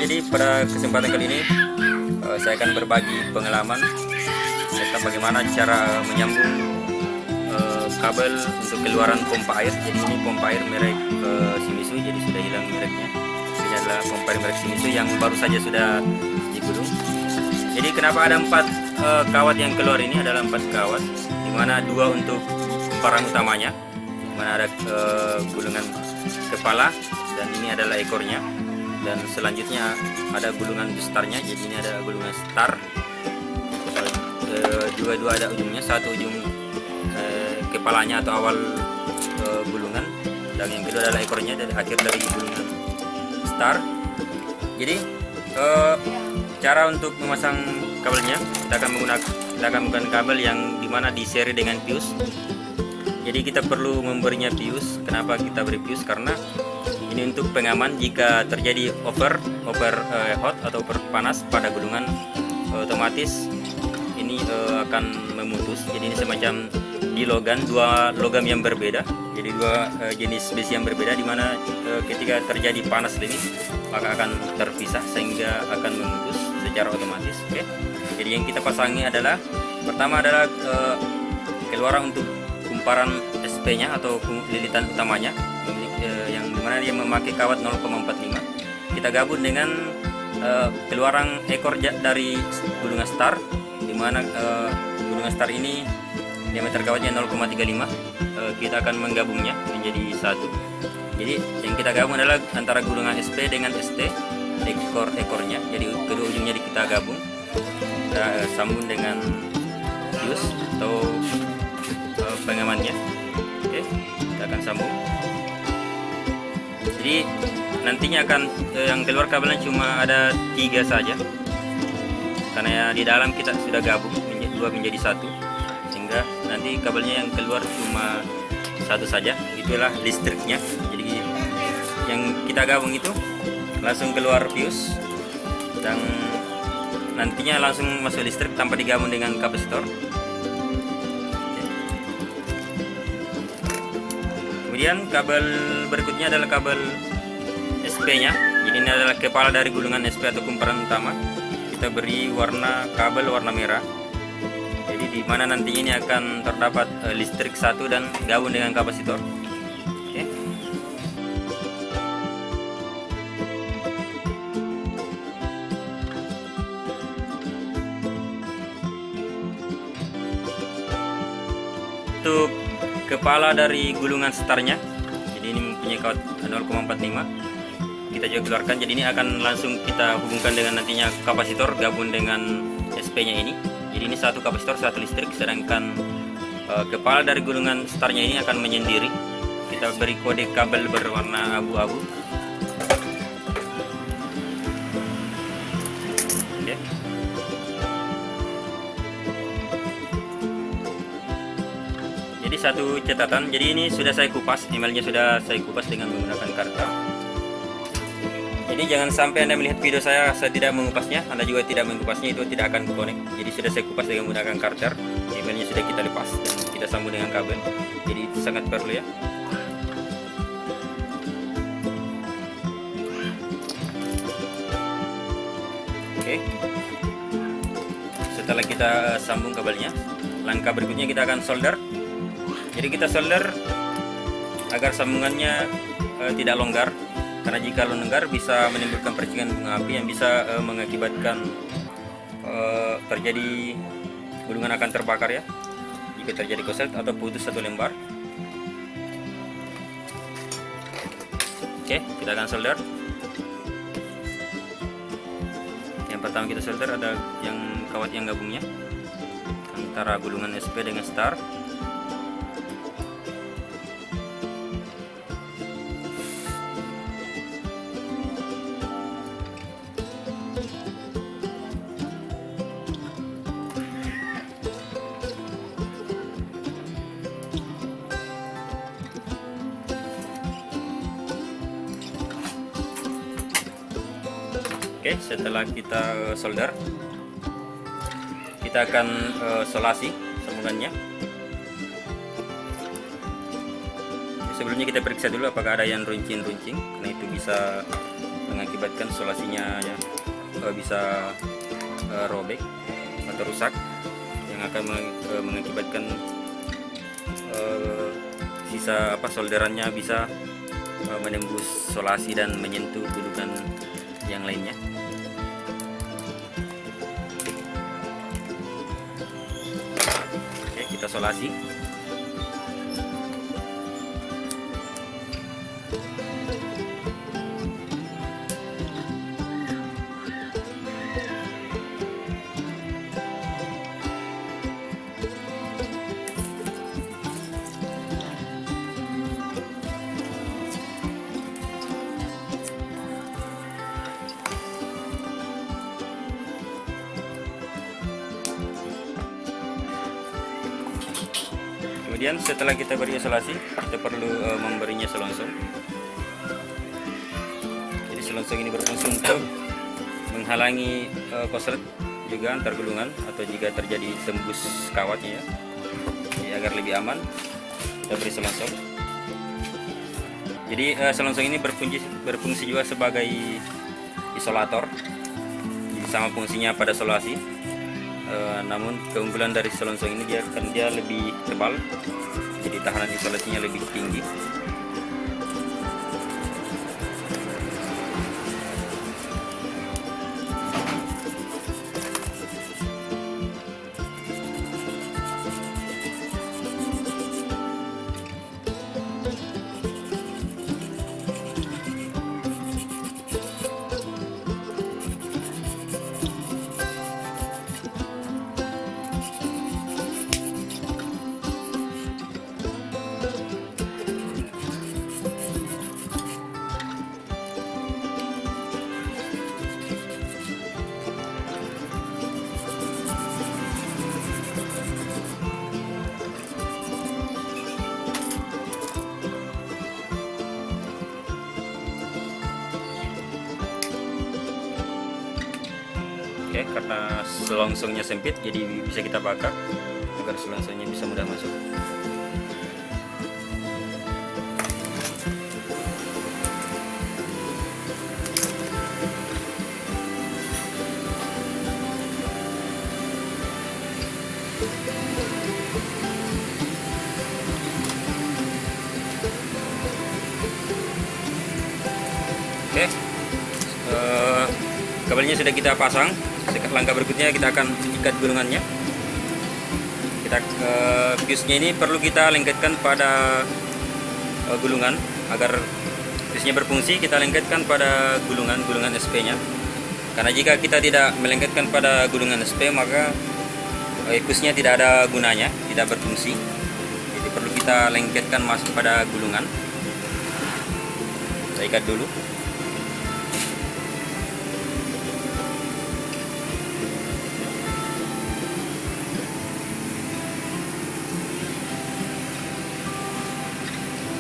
jadi pada kesempatan kali ini saya akan berbagi pengalaman tentang bagaimana cara menyambung kabel untuk keluaran pompa air. Jadi ini pompa air merek Shimizu, jadi sudah hilang mereknya. Ini adalah pompa air merek Shimizu yang baru saja sudah digulung. Jadi kenapa ada 4 kawat yang keluar ini? Adalah 4 kawat, dimana 2 untuk kumparan utamanya, dimana ada gulungan kepala dan ini adalah ekornya, dan selanjutnya ada gulungan besarnya. Jadi ini ada gulungan star, dua ada ujungnya, satu ujung kepalanya atau awal gulungan, dan yang kedua adalah ekornya dari akhir dari gulungan star. Jadi cara untuk memasang kabelnya, kita akan menggunakan kabel yang dimana di seri dengan fuse. Jadi kita perlu memberinya fuse. Kenapa kita beri fuse? Karena ini untuk pengaman jika terjadi over hot atau over panas pada gulungan, otomatis ini akan memutus. Jadi ini semacam di dua logam yang berbeda, jadi 2 jenis besi yang berbeda, dimana ketika terjadi panas lebih maka akan terpisah sehingga akan memutus secara otomatis. Oke. Jadi yang kita pasangi adalah, pertama adalah keluaran untuk kumparan SP nya atau lilitan utamanya, yang dimana dia memakai kawat 0,45. Kita gabung dengan keluaran ekor dari gulungan star, dimana gulungan star ini diameter kawatnya 0,35. Kita akan menggabungnya menjadi satu. Jadi yang kita gabung adalah antara gulungan SP dengan ST, ekornya. Jadi kedua ujungnya kita gabung, kita sambung dengan fuse atau pengamannya. Oke, kita akan sambung. Jadi nantinya akan yang keluar kabelnya cuma ada 3 saja, karena di dalam kita sudah gabung menjadi satu, sehingga nanti kabelnya yang keluar cuma 1 saja. Itulah listriknya. Jadi yang kita gabung itu langsung keluar fuse dan nantinya langsung masuk listrik tanpa digabung dengan kapasitor. Kemudian kabel berikutnya adalah kabel SP nya. Jadi ini adalah kepala dari gulungan SP atau kumparan utama. Kita beri kabel warna merah. Jadi di mana nanti ini akan terdapat listrik 1 dan gabung dengan kapasitor. Oke. Untuk kepala dari gulungan starnya, jadi ini mempunyai kawat 0,45, kita juga keluarkan. Jadi ini akan langsung kita hubungkan dengan nantinya kapasitor gabung dengan SP nya ini. Jadi ini satu kapasitor, satu listrik, sedangkan kepala dari gulungan starnya ini akan menyendiri. Kita beri kode kabel berwarna abu-abu. Oke. Jadi satu catatan, jadi ini sudah saya kupas, emailnya sudah saya kupas dengan menggunakan karta. Jadi jangan sampai Anda melihat video saya tidak mengupasnya, Anda juga tidak mengupasnya, itu tidak akan connect. Jadi sudah saya kupas dengan menggunakan karter, emailnya sudah kita lepas dan kita sambung dengan kabel. Jadi itu sangat perlu ya. Oke. Setelah kita sambung kabelnya, langkah berikutnya kita akan solder. Jadi kita solder agar sambungannya tidak longgar, karena jika longgar bisa menimbulkan percikan bunga api yang bisa mengakibatkan terjadi gulungan akan terbakar ya, jika terjadi korslet atau putus satu lembar. Oke, kita akan solder. Yang pertama kita solder ada yang kawat yang gabungnya antara gulungan SP dengan star. Oke, setelah kita solder, kita akan solasi sambungannya. Sebelumnya kita periksa dulu apakah ada yang runcing-runcing, karena itu bisa mengakibatkan isolasinya ya, bisa robek atau rusak, yang akan mengakibatkan sisa solderannya bisa menembus isolasi dan menyentuh gulungan yang lainnya. Oke, kita isolasi. Kemudian setelah kita beri isolasi, kita perlu memberinya selongsong. Jadi selongsong ini berfungsi untuk menghalangi korslet juga antar gulungan, atau jika terjadi tembus kawatnya ya. Jadi agar lebih aman, kita beri selongsong. Jadi selongsong ini berfungsi juga sebagai isolator. Jadi sama fungsinya pada isolasi. Namun keunggulan dari selongsong ini dia lebih tebal, jadi tahanan isolasinya lebih tinggi. Oke, karena selongsongnya sempit, jadi bisa kita bakar agar selongsongnya bisa mudah masuk. Oke, kabelnya sudah kita pasang. Langkah berikutnya kita akan ikat gulungannya. Fuse-nya ini perlu kita lengketkan pada gulungan agar fuse-nya berfungsi. Kita lengketkan pada gulungan SP-nya. Karena jika kita tidak melengketkan pada gulungan SP, maka fuse-nya tidak ada gunanya, tidak berfungsi. Jadi perlu kita lengketkan masuk pada gulungan. Kita ikat dulu.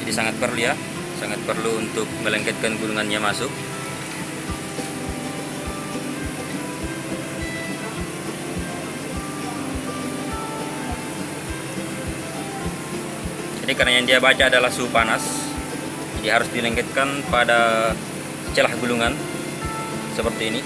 Jadi sangat perlu untuk melengketkan gulungannya masuk. Jadi karena yang dia baca adalah suhu panas, jadi harus dilengketkan pada celah gulungan seperti ini.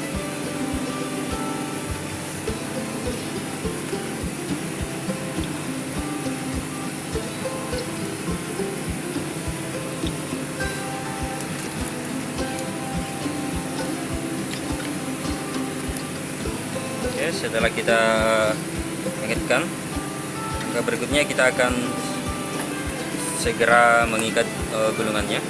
Oke, setelah kita lengketkan, langkah berikutnya kita akan segera mengikat gulungannya.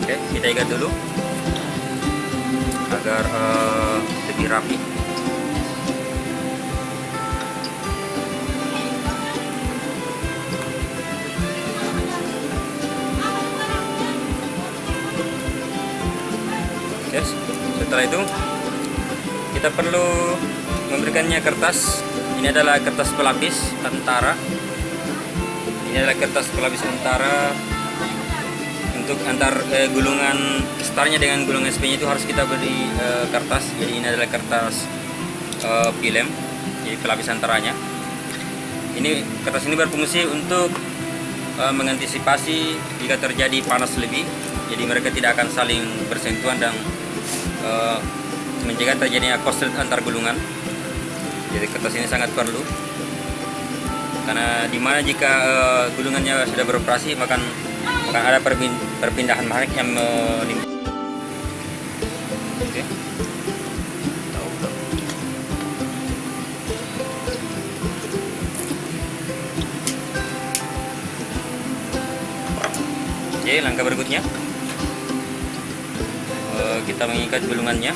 Oke, kita ikat dulu agar lebih rapi. Oke, setelah itu kita perlu memberikannya kertas. Ini adalah kertas pelapis antara. Ini adalah kertas pelapis antara untuk antar gulungan startnya dengan gulungan SP-nya itu harus kita beri kertas. Jadi ini adalah kertas pilem, jadi pelapis antaranya. Ini kertas ini berfungsi untuk mengantisipasi jika terjadi panas lebih. Jadi mereka tidak akan saling bersentuhan dan mencegah terjadinya korslet antar gulungan. Jadi kertas ini sangat perlu karena dimana jika gulungannya sudah beroperasi maka ada perpindahan magnet yang menimbulkan. Oke. Oke, langkah berikutnya kita mengikat gulungannya.